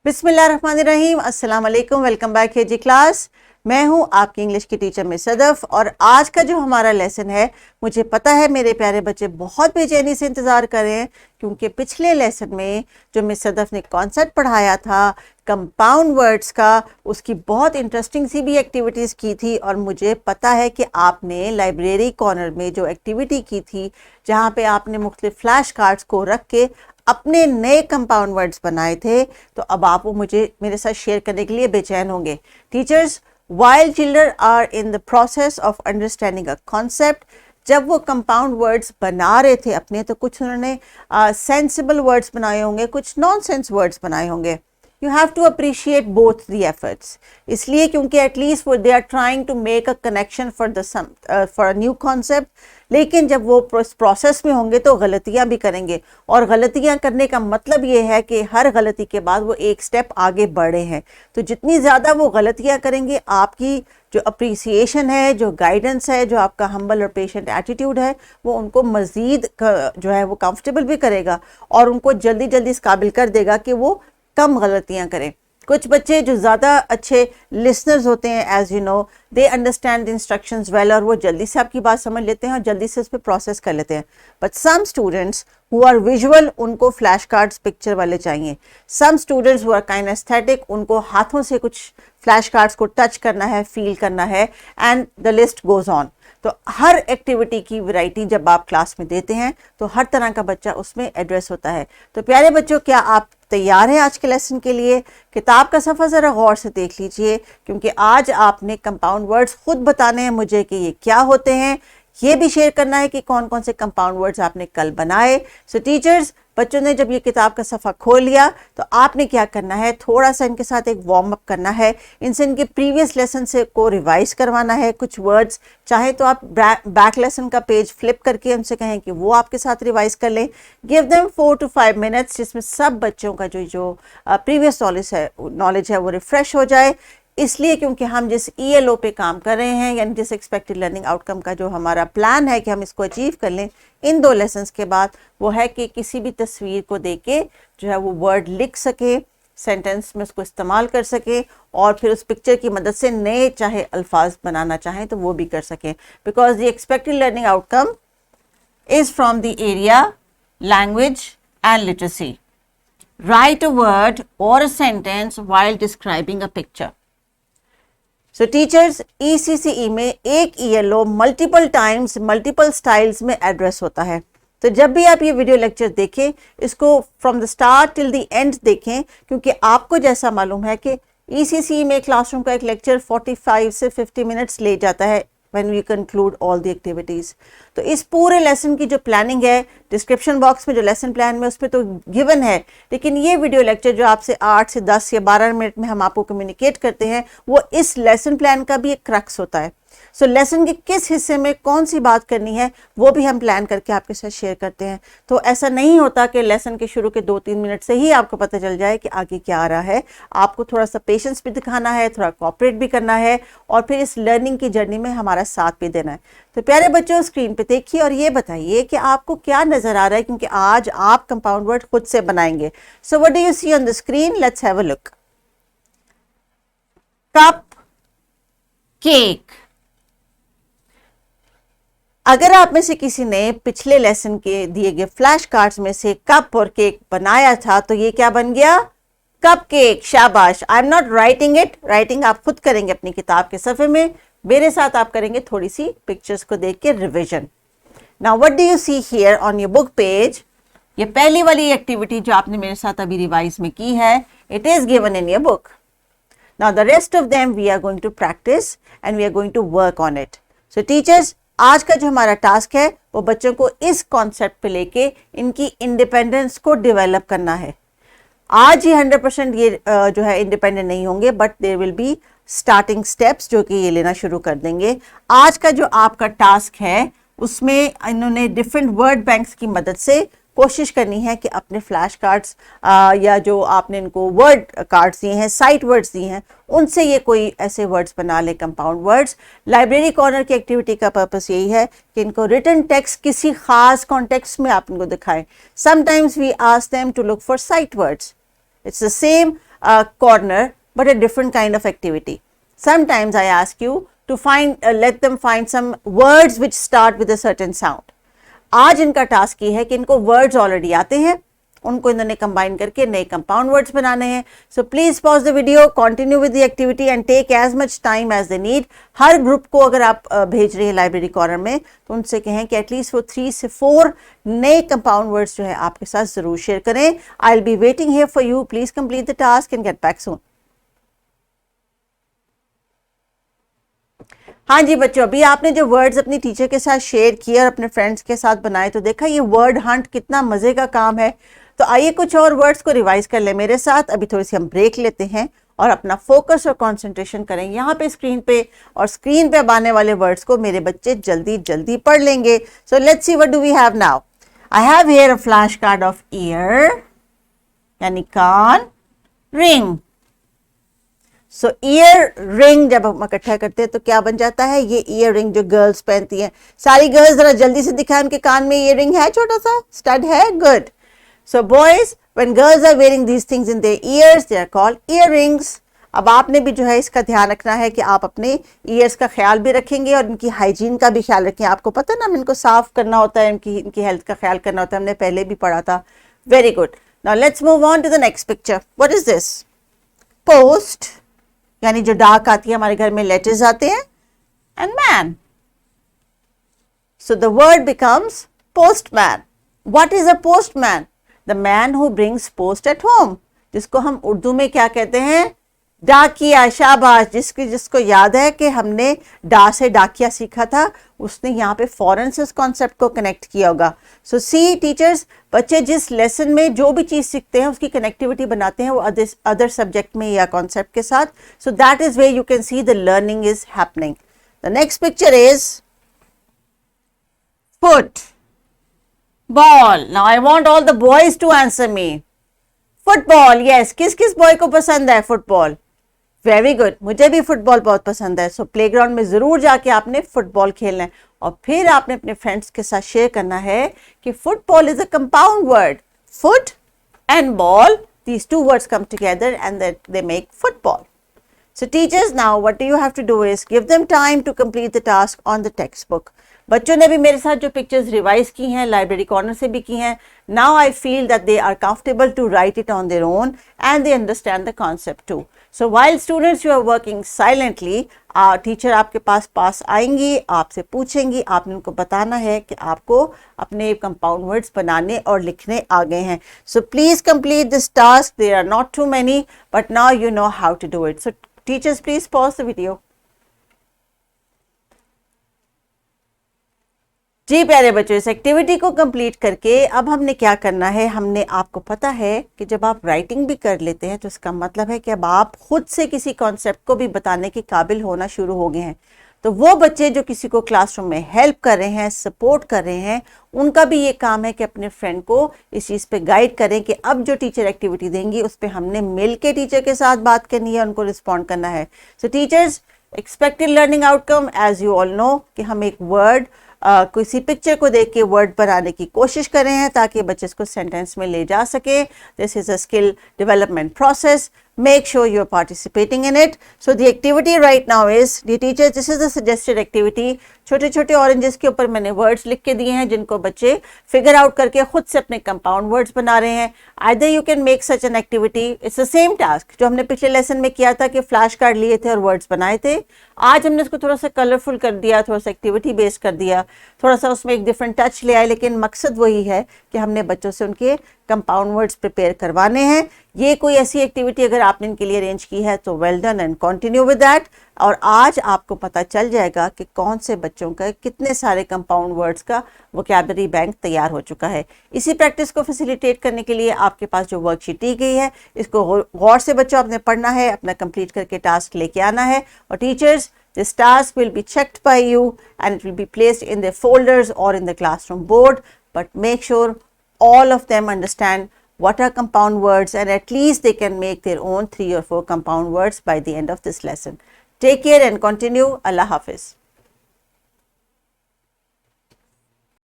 बिस्मिल्लाहिर्रहमानिर्रहीम, अस्सलाम वालेकुम, वेलकम बैक केजी क्लास। मैं हूं आपकी इंग्लिश की टीचर मिस सदफ और आज का जो हमारा लेसन है, मुझे पता है मेरे प्यारे बच्चे बहुत बेचैनी से इंतज़ार कर रहे हैं क्योंकि पिछले लेसन में जो मिस सदफ ने कॉन्सेप्ट पढ़ाया था कंपाउंड वर्ड्स का, उसकी बहुत इंटरेस्टिंग सी भी एक्टिविटीज़ की थी। और मुझे पता है कि आपने लाइब्रेरी कॉर्नर में जो एक्टिविटी की थी, जहाँ पे आपने मुख्तलिफ फ्लैश कार्ड्स को रख के अपने नए कंपाउंड वर्ड्स बनाए थे, तो अब आप वो मुझे मेरे साथ शेयर करने के लिए बेचैन होंगे। Teachers, while children are in the process of understanding a concept, जब वो कंपाउंड वर्ड्स बना रहे थे अपने, तो कुछ उन्होंने सेंसिबल वर्ड्स बनाए होंगे, कुछ नॉन सेंस वर्ड्स बनाए होंगे। You have to appreciate both the efforts, इसलिए क्योंकि एटलीस्ट वो they are trying to make a connection for a new concept. लेकिन जब वो प्रोसेस में होंगे तो गलतियां भी करेंगे, और गलतियां करने का मतलब ये है कि हर गलती के बाद वो एक स्टेप आगे बढ़े हैं। तो जितनी ज़्यादा वो गलतियां करेंगे, आपकी जो अप्रिसिएशन है, जो गाइडेंस है, जो आपका हम्बल और पेशेंट एटीट्यूड है, वो उनको मज़ीद जो है वो कंफर्टेबल भी करेगा और उनको जल्दी जल्दी इस काबिल कर देगा कि वो कम गलतियां करें। कुछ बच्चे जो ज़्यादा अच्छे लिसनर्स होते हैं, as you know, they understand the instructions well, और वो जल्दी से आपकी बात समझ लेते हैं और जल्दी से उस पर प्रोसेस कर लेते हैं। But some students who are visual, उनको फ्लैश कार्ड्स पिक्चर वाले चाहिए। Some students who are kinaesthetic, उनको हाथों से कुछ फ्लैश कार्ड्स को टच करना है, फील करना है, and the list goes on. तो हर एक्टिविटी की वैरायटी जब आप क्लास में देते हैं तो हर तरह का बच्चा उसमें एड्रेस होता है। तो प्यारे बच्चों, क्या आप तैयार हैं आज के लेसन के लिए? किताब का सफ़ा ज़रा गौर से देख लीजिए, क्योंकि आज आपने कंपाउंड वर्ड्स खुद बताने हैं मुझे कि ये क्या होते हैं। ये भी शेयर करना है कि कौन कौन से कंपाउंड वर्ड्स आपने कल बनाए। सो टीचर्स, बच्चों ने जब ये किताब का सफ़ा खोल लिया तो आपने क्या करना है, थोड़ा सा इनके साथ एक वार्म अप करना है, इनसे इनके प्रीवियस लेसन से को रिवाइज करवाना है। कुछ वर्ड्स चाहे तो आप बैक लेसन का पेज फ्लिप करके उनसे कहें कि वो आपके साथ रिवाइज कर लें। गिव देम 4 to 5 मिनट्स, जिसमें सब बच्चों का जो प्रीवियस नॉलेज है वो रिफ्रेश हो जाए। इसलिए क्योंकि हम जिस ELO पे काम कर रहे हैं, यानी जिस एक्सपेक्टेड लर्निंग आउटकम का जो हमारा प्लान है कि हम इसको अचीव कर लें इन 2 लेसन्स के बाद, वो है कि किसी भी तस्वीर को देख के जो है वो वर्ड लिख सके, सेंटेंस में उसको इस्तेमाल कर सके, और फिर उस पिक्चर की मदद से नए चाहे अल्फाज बनाना चाहें तो वो भी कर सकें। Because the expected learning outcome is from the area language and literacy. Write a word और a sentence while describing a picture. So teachers, ECCE में एक ELO multiple times multiple styles में एड्रेस होता है। तो जब भी आप ये वीडियो लेक्चर देखें, इसको from the start till the end देखें, क्योंकि आपको जैसा मालूम है कि ECCE में क्लासरूम का एक लेक्चर 45 से 50 मिनट्स ले जाता है when we conclude all the activities। तो इस पूरे लेसन की जो प्लानिंग है, डिस्क्रिप्शन बॉक्स में जो लेसन प्लान में उसमें तो गिवन है, लेकिन ये वीडियो लेक्चर जो आपसे 8 से 10 या 12 मिनट में हम आपको कम्युनिकेट करते हैं, वो इस लेसन प्लान का भी एक क्रक्स होता है। सो लेसन के किस हिस्से में कौन सी बात करनी है वो भी हम प्लान करके आपके साथ शेयर करते हैं। तो ऐसा नहीं होता कि लेसन के शुरू के 2-3 मिनट से ही आपको पता चल जाए कि आगे क्या आ रहा है। आपको थोड़ा सा पेशेंस भी दिखाना है, थोड़ा कोऑपरेट भी करना है, और फिर इस लर्निंग की जर्नी में हमारा साथ भी देना है। तो प्यारे बच्चों, स्क्रीन पे देखिए और ये बताइए कि आपको क्या नजर आ रहा है, क्योंकि आज आप कंपाउंड वर्ड खुद से बनाएंगे। So what do you see on the screen? Let's have a look. Cup, cake. अगर आप में से किसी ने पिछले लेसन के दिए गए फ्लैश कार्ड्स में से कप और केक बनाया था, तो ये क्या बन गया? Cupcake. शाबाश। I am not writing it, writing आप खुद करेंगे अपनी किताब के सफ़े में, मेरे साथ आप करेंगे थोड़ी सी पिक्चर्स को देख के revision. Now what do you see here on your book page? ये पहली वाली एक्टिविटी जो आपने मेरे साथ अभी रिवाइज में की है, it is given in your book. Now the rest of them we are going to practise and we are going to work on it. So teachers, आज का जो हमारा टास्क है वो बच्चों को इस कॉन्सेप्ट पे लेके इनकी इंडिपेंडेंस को डेवलप करना है। आज ही 100% ये जो है इंडिपेंडेंट नहीं होंगे, but there will be starting steps जो कि ये लेना शुरू कर देंगे। आज का जो आपका टास्क है उसमें इन्होंने डिफरेंट वर्ड बैंक्स की मदद से कोशिश करनी है कि अपने फ्लैश कार्ड्स या जो आपने इनको वर्ड कार्ड्स दिए हैं, साइट वर्ड्स दिए हैं, उनसे ये कोई ऐसे वर्ड्स बना ले, कंपाउंड वर्ड्स। लाइब्रेरी कॉर्नर की एक्टिविटी का पर्पस यही है कि इनको रिटन टेक्स्ट किसी खास कॉन्टेक्स्ट में आप इनको दिखाएं। Sometimes we ask them to look for sight words, it's the same corner, but a different kind of activity. Sometimes I ask you to let them find some words which start with a certain sound. आज इनका task ये है कि इनको words already आते हैं, उनको इन्होंने कंबाइन करके नए कंपाउंड वर्ड्स बनाने हैं. So please pause the video, continue with the activity and take as much time as they need. हर ग्रुप को अगर आप भेज रहे हैं लाइब्रेरी कॉर्नर में तो उनसे कहें कि एटलीस्ट वो 3 से 4 नए कंपाउंड वर्ड्स जो है आपके साथ जरूर शेयर करें. I will be waiting here for you. Please complete the task and get back soon. हाँ जी बच्चों, अभी आपने जो वर्ड्स अपनी टीचर के साथ शेयर किए और अपने फ्रेंड्स के साथ बनाए तो देखा ये वर्ड हंट कितना मजे का काम है. तो आइए कुछ और वर्ड्स को रिवाइज कर ले मेरे साथ. अभी थोड़ी सी हम ब्रेक लेते हैं और अपना फोकस और कंसंट्रेशन करें यहाँ पे स्क्रीन पे, और स्क्रीन पे अब आने वाले वर्ड्स को मेरे बच्चे जल्दी जल्दी पढ़ लेंगे. So let's see what do we have now. I have here a flash card of ear यानी कान, रिंग. सो ईयर रिंग जब हम इकट्ठा करते हैं तो क्या बन जाता है, ये ईयर रिंग जो गर्ल्स पहनती हैं. सारी गर्ल्स जरा जल्दी से दिखाएं उनके कान में ईयर रिंग है, छोटा सा स्टड है. Good. So boys, when girls are wearing these things in their ears they are called earrings. अब आपने भी जो है इसका ध्यान रखना है कि आप अपने ईयर्स का ख्याल भी रखेंगे और इनकी हाइजीन का भी ख्याल रखें. आपको पता है ना, हम इनको साफ करना होता है, इनकी हेल्थ का ख्याल करना होता है, हमने पहले भी पढ़ा था. Very good. Now let's move on to the next picture. What is this? Post यानी जो डाक आती है हमारे घर में, लेटर्स आते हैं, and man. So the word becomes postman. What is a postman? The man who brings post at home, जिसको हम उर्दू में क्या कहते हैं, डाकिया. शाबाश. जिसको याद है कि हमने डा से डाकिया सीखा था, उसने यहाँ पे फौरन से उस कॉन्सेप्ट को कनेक्ट किया होगा. सो सी टीचर्स, बच्चे जिस लेसन में जो भी चीज सीखते हैं उसकी कनेक्टिविटी बनाते हैं वो अदर सब्जेक्ट में या कॉन्सेप्ट के साथ. So that is way you can see the learning is happening. The next picture is foot ball. Now I want all the boys to answer me. Football. Yes, किस किस boy को पसंद है football? Very good. मुझे भी football बहुत पसंद है. सो प्लेग्राउंड में जरूर जाके आपने फुटबॉल खेलना है और फिर आपने अपने फ्रेंड्स के साथ शेयर करना है कि football is a compound word. Foot and ball, these two words come together and that they make football. So teachers, now what do you have to do is give them time to complete the task on the textbook. बच्चों ने भी मेरे साथ जो pictures revise की हैं, library corner से भी की हैं. Now I feel that they are comfortable to write it on their own and they understand the concept too. So while students you are working silently, teacher आपके पास आएंगी, आपसे पूछेंगी, आपने उनको बताना है कि आपको अपने कंपाउंड वर्ड्स बनाने और लिखने आ गए हैं. So please complete this task. There are not too many but now you know how to do it. So teachers please pause the video. जी प्यारे बच्चों, इस एक्टिविटी को कंप्लीट करके अब हमने क्या करना है, हमने, आपको पता है कि जब आप राइटिंग भी कर लेते हैं तो इसका मतलब है कि अब आप खुद से किसी कॉन्सेप्ट को भी बताने के काबिल होना शुरू हो गए हैं. तो वो बच्चे जो किसी को क्लासरूम में हेल्प कर रहे हैं, सपोर्ट कर रहे हैं, उनका भी ये काम है कि अपने फ्रेंड को इस चीज़ पे गाइड करें कि अब जो टीचर एक्टिविटी देंगी उस पर हमने मिल के टीचर के साथ बात करनी है, उनको रिस्पॉन्ड करना है. So teachers, expected learning outcome as you all know कि हम एक वर्ड किसी पिक्चर को देख के वर्ड बनाने की कोशिश कर रहे हैं ताकि बच्चे इसको सेंटेंस में ले जा सके. This is a skill development process. Make sure you're participating in it. So the activity right now is, dear teachers, this is the suggested activity. छोटे छोटे ऑरेंजेस के ऊपर मैंने वर्ड्स लिख के दिए हैं जिनको बच्चे फिगर आउट करके खुद से अपने कंपाउंड वर्ड्स बना रहे हैं. Either you can make such an activity. It's the same task जो हमने पिछले लेसन में किया था कि फ्लैश कार्ड लिए थे और वर्ड्स बनाए थे. आज हमने इसको थोड़ा सा कलरफुल कर दिया, थोड़ा सा एक्टिविटी बेस्ड कर दिया, थोड़ा सा उसमें एक डिफरेंट टच ले आए, लेकिन मकसद वही है कि हमने बच्चों से उनके कंपाउंड वर्ड्स प्रिपेयर करवाने हैं. ये कोई ऐसी एक्टिविटी अगर आपने इनके लिए अरेंज की है तो well done and continue with that. और आज आपको पता चल जाएगा कि कौन से बच्चों का कितने सारे कंपाउंड वर्ड्स का वोकैबुलरी बैंक तैयार हो चुका है. इसी प्रैक्टिस को फैसिलिटेट करने के लिए आपके पास जो वर्कशीट दी गई है इसको गौर से बच्चों आपने पढ़ना है, अपना कंप्लीट करके टास्क लेके आना है. और teachers, this task will be checked by you and it will be placed in their folders or in the classroom board, but make sure all of them understand what are compound words and at least they can make their own 3 or 4 compound words by the end of this lesson. Take care and continue. Allah Hafiz.